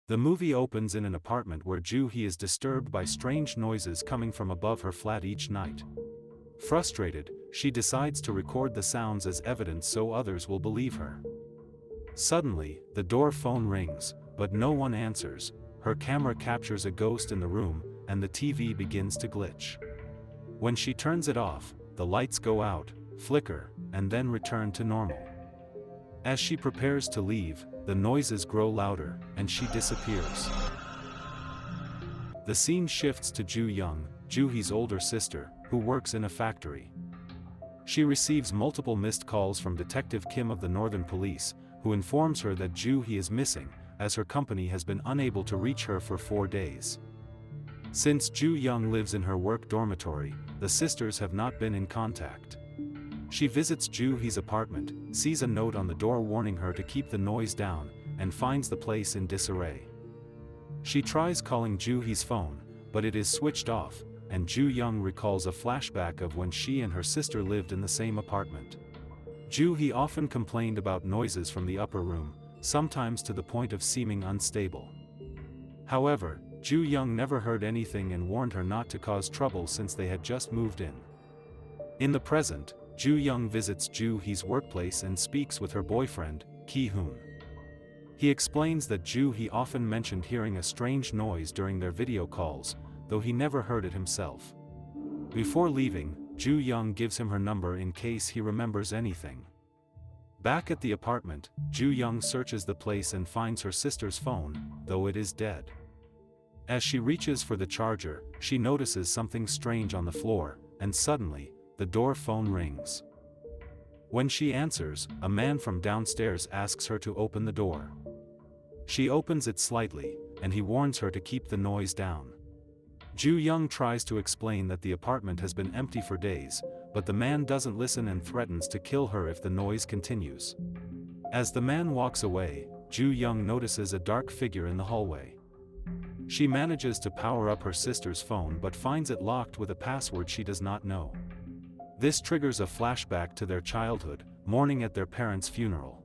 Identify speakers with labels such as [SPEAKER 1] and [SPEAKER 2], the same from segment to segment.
[SPEAKER 1] The movie opens in an apartment where Juhi is disturbed by strange noises coming from above her flat each night. Frustrated, she decides to record the sounds as evidence so others will believe her. Suddenly, the door phone rings, but no one answers. Her camera captures a ghost in the room, and the TV begins to glitch. When she turns it off, the lights go out, flicker, and then return to normal. As she prepares to leave, the noises grow louder, and she disappears. The scene shifts to Ju-young, Juhi's older sister, who works in a factory. She receives multiple missed calls from Detective Kim of the Northern Police, who informs her that Juhi is missing, as her company has been unable to reach her for 4 days. Since Ju-young lives in her work dormitory, the sisters have not been in contact. She visits Juhi's apartment, sees a note on the door warning her to keep the noise down, and finds the place in disarray. She tries calling Juhi's phone, but it is switched off, and Ju-young recalls a flashback of when she and her sister lived in the same apartment. Juhi often complained about noises from the upper room, sometimes to the point of seeming unstable. However, Ju-young never heard anything and warned her not to cause trouble since they had just moved in. In the present, Ju-young visits Juhi's workplace and speaks with her boyfriend, Kihun. He explains that Juhi often mentioned hearing a strange noise during their video calls, though he never heard it himself. Before leaving, Ju-young gives him her number in case he remembers anything. Back at the apartment, Ju-young searches the place and finds her sister's phone, though it is dead. As she reaches for the charger, she notices something strange on the floor, and suddenly, the door phone rings. When she answers, a man from downstairs asks her to open the door. She opens it slightly, and he warns her to keep the noise down. Ju-young tries to explain that the apartment has been empty for days, but the man doesn't listen and threatens to kill her if the noise continues. As the man walks away, Ju-young notices a dark figure in the hallway. She manages to power up her sister's phone but finds it locked with a password she does not know. This triggers a flashback to their childhood, mourning at their parents' funeral.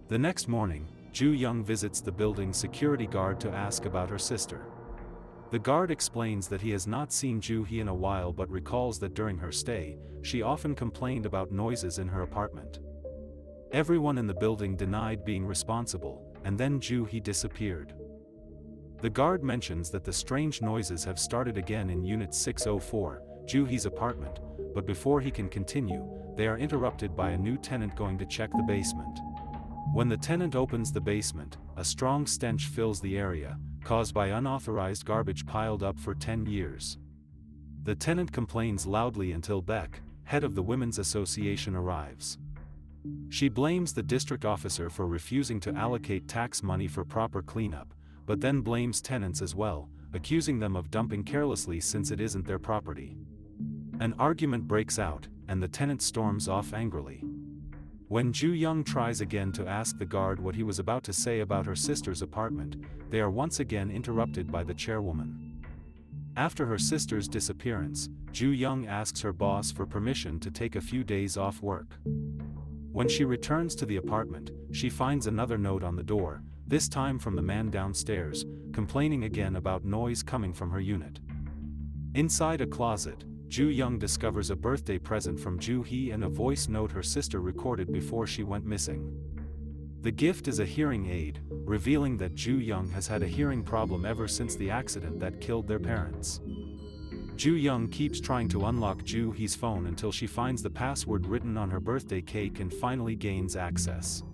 [SPEAKER 1] The next morning, Ju-young visits the building's security guard to ask about her sister. The guard explains that he has not seen Juhi in a while but recalls that during her stay, she often complained about noises in her apartment. Everyone in the building denied being responsible, and then Juhi disappeared. The guard mentions that the strange noises have started again in Unit 604, Juhi's apartment, but before he can continue, they are interrupted by a new tenant going to check the basement. When the tenant opens the basement, a strong stench fills the area, caused by unauthorized garbage piled up for 10 years. The tenant complains loudly until Beck, head of the Women's Association, arrives. She blames the district officer for refusing to allocate tax money for proper cleanup, but then blames tenants as well, accusing them of dumping carelessly since it isn't their property. An argument breaks out, and the tenant storms off angrily. When Ju-young tries again to ask the guard what he was about to say about her sister's apartment, they are once again interrupted by the chairwoman. After her sister's disappearance, Ju-young asks her boss for permission to take a few days off work. When she returns to the apartment, she finds another note on the door, this time from the man downstairs, complaining again about noise coming from her unit. Inside a closet, Ju-young discovers a birthday present from Juhi and a voice note her sister recorded before she went missing. The gift is a hearing aid, revealing that Ju-young has had a hearing problem ever since the accident that killed their parents. Ju-young keeps trying to unlock Juhi's phone until she finds the password written on her birthday cake and finally gains access.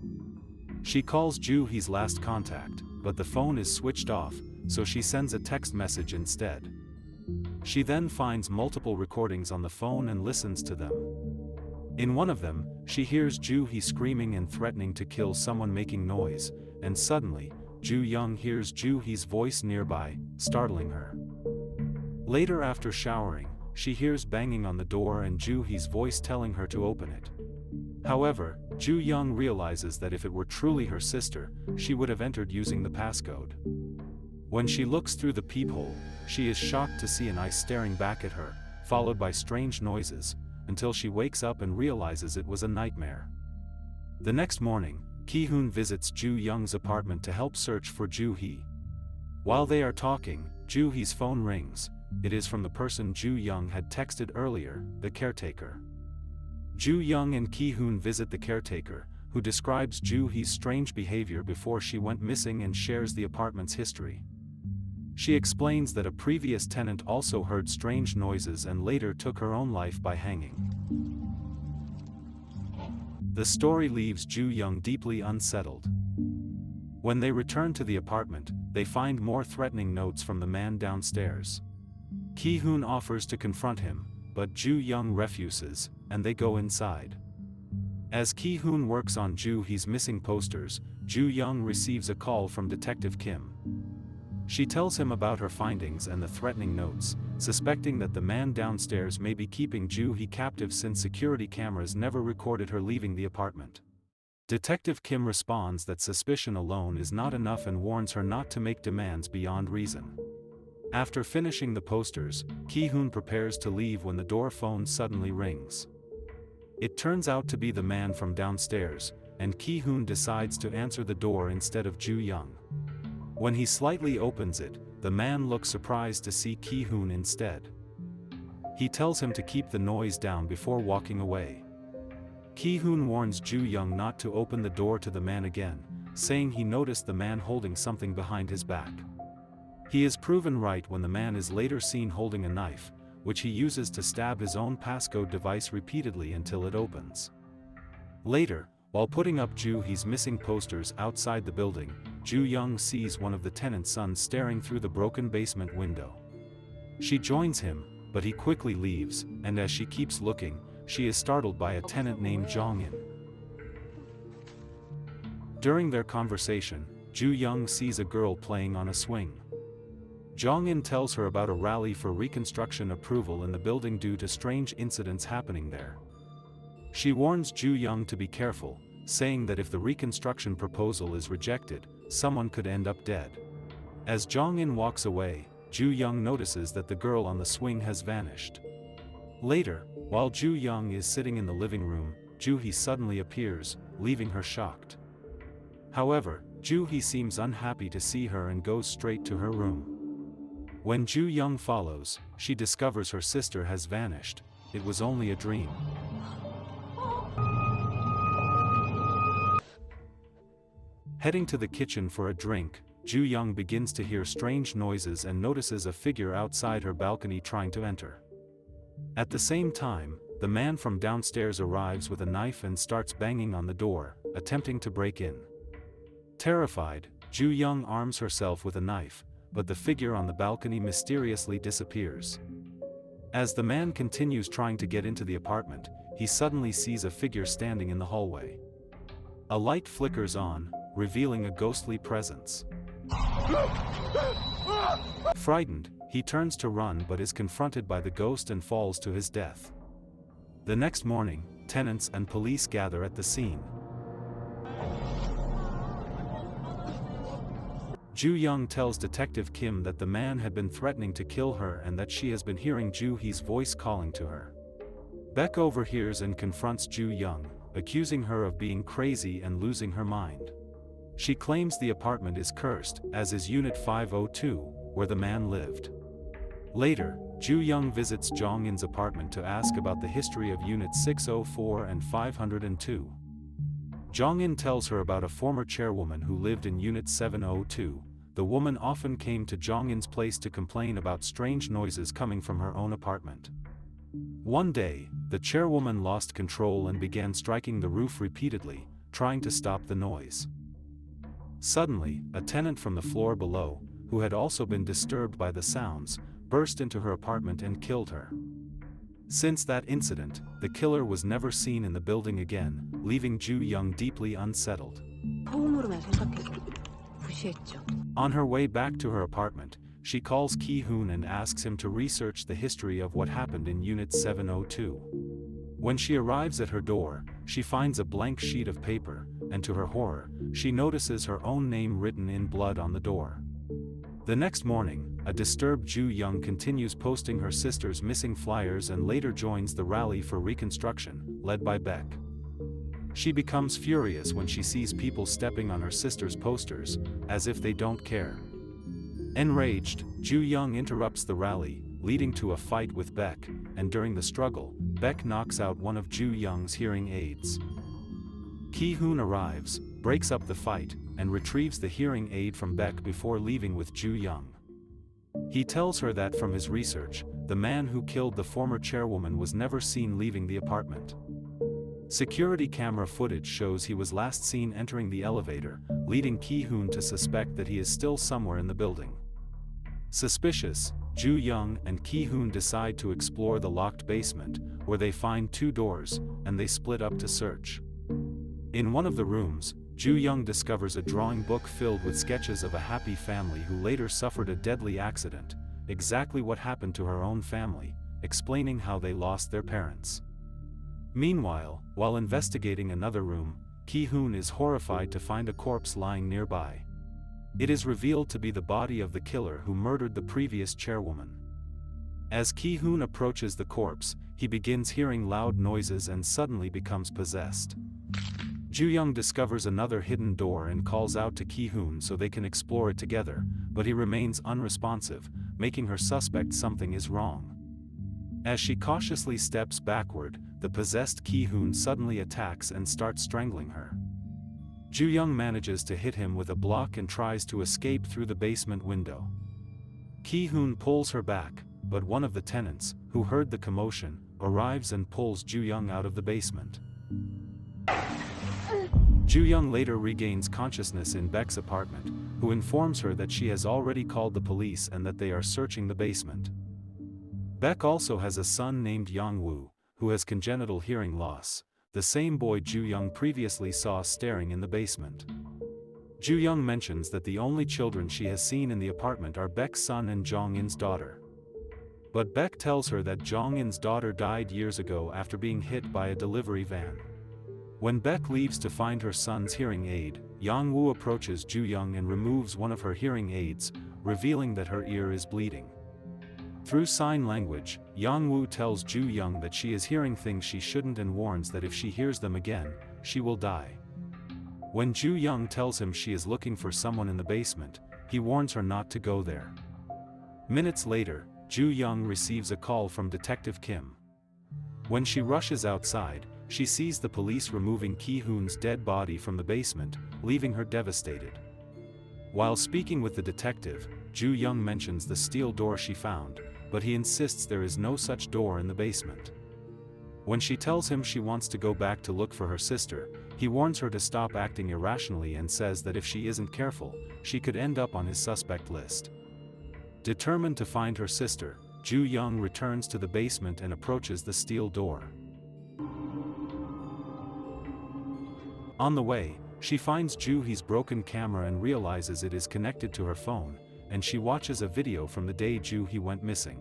[SPEAKER 1] She calls Juhi's last contact, but the phone is switched off, so she sends a text message instead. She then finds multiple recordings on the phone and listens to them. In one of them, she hears Juhi screaming and threatening to kill someone making noise, and suddenly, Ju-young hears Juhi's voice nearby, startling her. Later after showering, she hears banging on the door and Juhi's voice telling her to open it. However, Ju-young realizes that if it were truly her sister, she would have entered using the passcode. When she looks through the peephole, she is shocked to see an eye staring back at her, followed by strange noises, until she wakes up and realizes it was a nightmare. The next morning, Kihun visits Ju-young's apartment to help search for Juhi. While they are talking, Juhi's phone rings. It is from the person Ju Young had texted earlier, the caretaker. Ju Young and Kihun visit the caretaker, who describes Juhi's strange behavior before she went missing and shares the apartment's history. She explains that a previous tenant also heard strange noises and later took her own life by hanging. The story leaves Ju Young deeply unsettled. When they return to the apartment, they find more threatening notes from the man downstairs. Kihun offers to confront him, but Ju Young refuses, and they go inside. As Kihun works on Juhi's missing posters, Ju Young receives a call from Detective Kim. She tells him about her findings and the threatening notes, suspecting that the man downstairs may be keeping Juhi captive since security cameras never recorded her leaving the apartment. Detective Kim responds that suspicion alone is not enough and warns her not to make demands beyond reason. After finishing the posters, Kihun prepares to leave when the door phone suddenly rings. It turns out to be the man from downstairs, and Kihun decides to answer the door instead of Ju Young. When he slightly opens it, the man looks surprised to see Kihun instead. He tells him to keep the noise down before walking away. Kihun warns Ju Young not to open the door to the man again, saying he noticed the man holding something behind his back. He is proven right when the man is later seen holding a knife, which he uses to stab his own passcode device repeatedly until it opens. Later, while putting up Juhi's missing posters outside the building, Ju Young sees one of the tenant's sons staring through the broken basement window. She joins him, but he quickly leaves, and as she keeps looking, she is startled by a tenant named Jong-in. During their conversation, Ju Young sees a girl playing on a swing. Jong-in tells her about a rally for reconstruction approval in the building due to strange incidents happening there. She warns Ju Young to be careful, saying that if the reconstruction proposal is rejected, someone could end up dead. As Jong-in walks away, Ju Young notices that the girl on the swing has vanished. Later, while Ju Young is sitting in the living room, Juhi suddenly appears, leaving her shocked. However, Juhi seems unhappy to see her and goes straight to her room. When Ju Young follows, she discovers her sister has vanished. It was only a dream. Heading to the kitchen for a drink, Ju Young begins to hear strange noises and notices a figure outside her balcony trying to enter. At the same time, the man from downstairs arrives with a knife and starts banging on the door, attempting to break in. Terrified, Ju Young arms herself with a knife, but the figure on the balcony mysteriously disappears. As the man continues trying to get into the apartment, he suddenly sees a figure standing in the hallway. A light flickers on, revealing a ghostly presence. Frightened, he turns to run but is confronted by the ghost and falls to his death. The next morning, tenants and police gather at the scene. Ju Young tells Detective Kim that the man had been threatening to kill her and that she has been hearing Juhi's voice calling to her. Beck overhears and confronts Ju Young, accusing her of being crazy and losing her mind. She claims the apartment is cursed, as is Unit 502, where the man lived. Later, Ju Young visits Jong-in's apartment to ask about the history of Unit 604 and 502. Jong-in tells her about a former chairwoman who lived in Unit 702. The woman often came to Jong-in's place to complain about strange noises coming from her own apartment. One day, the chairwoman lost control and began striking the roof repeatedly, trying to stop the noise. Suddenly, a tenant from the floor below, who had also been disturbed by the sounds, burst into her apartment and killed her. Since that incident, the killer was never seen in the building again, leaving Ju Young deeply unsettled. On her way back to her apartment, she calls Kihun and asks him to research the history of what happened in Unit 702. When she arrives at her door, she finds a blank sheet of paper, and to her horror, she notices her own name written in blood on the door. The next morning, a disturbed Ju Young continues posting her sister's missing flyers and later joins the rally for reconstruction, led by Beck. She becomes furious when she sees people stepping on her sister's posters, as if they don't care. Enraged, Ju-young interrupts the rally, leading to a fight with Beck, and during the struggle, Beck knocks out one of Ju-young's hearing aids. Kihun arrives, breaks up the fight, and retrieves the hearing aid from Beck before leaving with Ju-young. He tells her that from his research, the man who killed the former chairwoman was never seen leaving the apartment. Security camera footage shows he was last seen entering the elevator, leading Kihun to suspect that he is still somewhere in the building. Suspicious, Ju-young and Kihun decide to explore the locked basement, where they find 2 doors, and they split up to search. In one of the rooms, Ju-young discovers a drawing book filled with sketches of a happy family who later suffered a deadly accident, exactly what happened to her own family, explaining how they lost their parents. Meanwhile, while investigating another room, Kihun is horrified to find a corpse lying nearby. It is revealed to be the body of the killer who murdered the previous chairwoman. As Kihun approaches the corpse, he begins hearing loud noises and suddenly becomes possessed. Ju-young discovers another hidden door and calls out to Kihun so they can explore it together, but he remains unresponsive, making her suspect something is wrong. As she cautiously steps backward, the possessed Kihun suddenly attacks and starts strangling her. Ju-young manages to hit him with a block and tries to escape through the basement window. Kihun pulls her back, but one of the tenants, who heard the commotion, arrives and pulls Ju-young out of the basement. Ju-young later regains consciousness in Beck's apartment, who informs her that she has already called the police and that they are searching the basement. Beck also has a son named Yang-woo, who has congenital hearing loss, the same boy Ju-young previously saw staring in the basement. Ju-young mentions that the only children she has seen in the apartment are Beck's son and Jong-in's daughter. But Beck tells her that Jong-in's daughter died years ago after being hit by a delivery van. When Beck leaves to find her son's hearing aid, Yang-woo approaches Ju-young and removes one of her hearing aids, revealing that her ear is bleeding. Through sign language, Yang-woo tells Ju-young that she is hearing things she shouldn't and warns that if she hears them again, she will die. When Ju-young tells him she is looking for someone in the basement, he warns her not to go there. Minutes later, Ju-young receives a call from Detective Kim. When she rushes outside, she sees the police removing Kihun's dead body from the basement, leaving her devastated. While speaking with the detective, Ju-young mentions the steel door she found, but he insists there is no such door in the basement. When she tells him she wants to go back to look for her sister, he warns her to stop acting irrationally and says that if she isn't careful, she could end up on his suspect list. Determined to find her sister, Ju-young returns to the basement and approaches the steel door. On the way, she finds Juhi's broken camera and realizes it is connected to her phone, and she watches a video from the day Juhi went missing.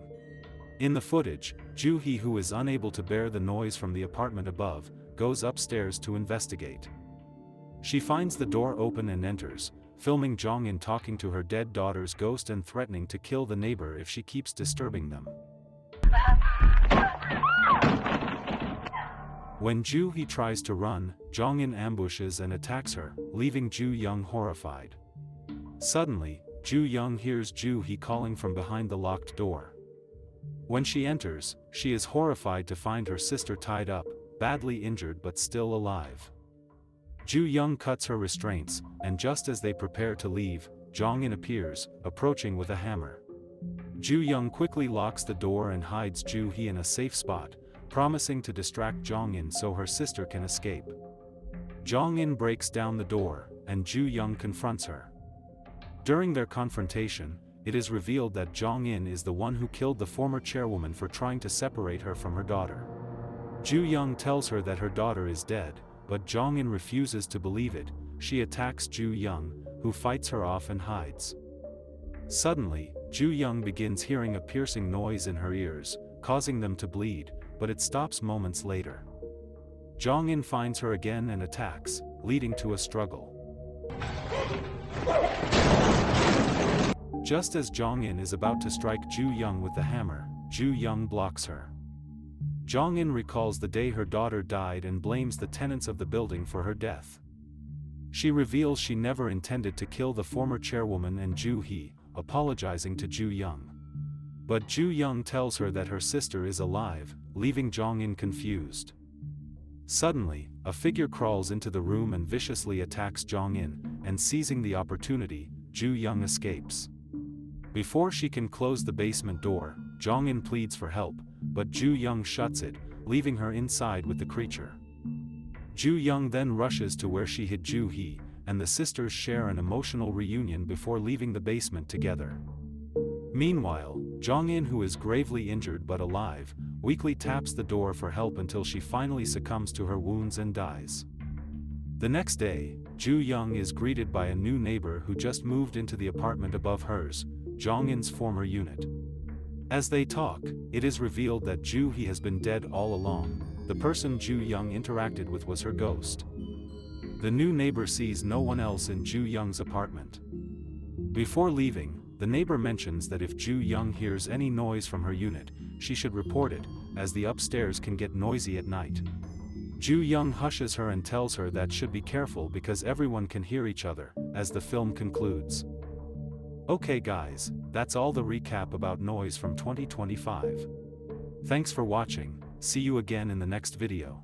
[SPEAKER 1] In the footage, Juhi, who is unable to bear the noise from the apartment above, goes upstairs to investigate. She finds the door open and enters, filming Jong-in talking to her dead daughter's ghost and threatening to kill the neighbor if she keeps disturbing them. When Juhi tries to run, Jong-in ambushes and attacks her, leaving Ju-young horrified. Suddenly, Ju-young hears Juhi calling from behind the locked door. When she enters, she is horrified to find her sister tied up, badly injured but still alive. Ju-young cuts her restraints, and just as they prepare to leave, Jong-in appears, approaching with a hammer. Ju-young quickly locks the door and hides Juhi in a safe spot, promising to distract Jong-in so her sister can escape. Jong-in breaks down the door, and Ju-young confronts her. During their confrontation, it is revealed that Jong-in is the one who killed the former chairwoman for trying to separate her from her daughter. Ju-young tells her that her daughter is dead, but Jong-in refuses to believe it. She attacks Ju-young, who fights her off and hides. Suddenly, Ju-young begins hearing a piercing noise in her ears, causing them to bleed, but it stops moments later. Jong-in finds her again and attacks, leading to a struggle. Just as Jong-in is about to strike Ju-young with the hammer, Ju-young blocks her. Jong-in recalls the day her daughter died and blames the tenants of the building for her death. She reveals she never intended to kill the former chairwoman and Juhi, apologizing to Ju Young. But Ju Young tells her that her sister is alive, leaving Jong-in confused. Suddenly, a figure crawls into the room and viciously attacks Jong-in, and seizing the opportunity, Ju Young escapes. Before she can close the basement door, Jong-in pleads for help, but Ju Young shuts it, leaving her inside with the creature. Ju Young then rushes to where she hid Juhi, and the sisters share an emotional reunion before leaving the basement together. Meanwhile, Jong-in, who is gravely injured but alive, weakly taps the door for help until she finally succumbs to her wounds and dies. The next day, Ju Young is greeted by a new neighbor who just moved into the apartment above hers, Jong-in's former unit. As they talk, it is revealed that Juhi has been dead all along. The person Ju Young interacted with was her ghost. The new neighbor sees no one else in Ju Young's apartment. Before leaving, the neighbor mentions that if Ju Young hears any noise from her unit, she should report it, as the upstairs can get noisy at night. Ju Young hushes her and tells her that should be careful because everyone can hear each other, as the film concludes. Okay guys, that's all the recap about Noise from 2025. Thanks for watching, see you again in the next video.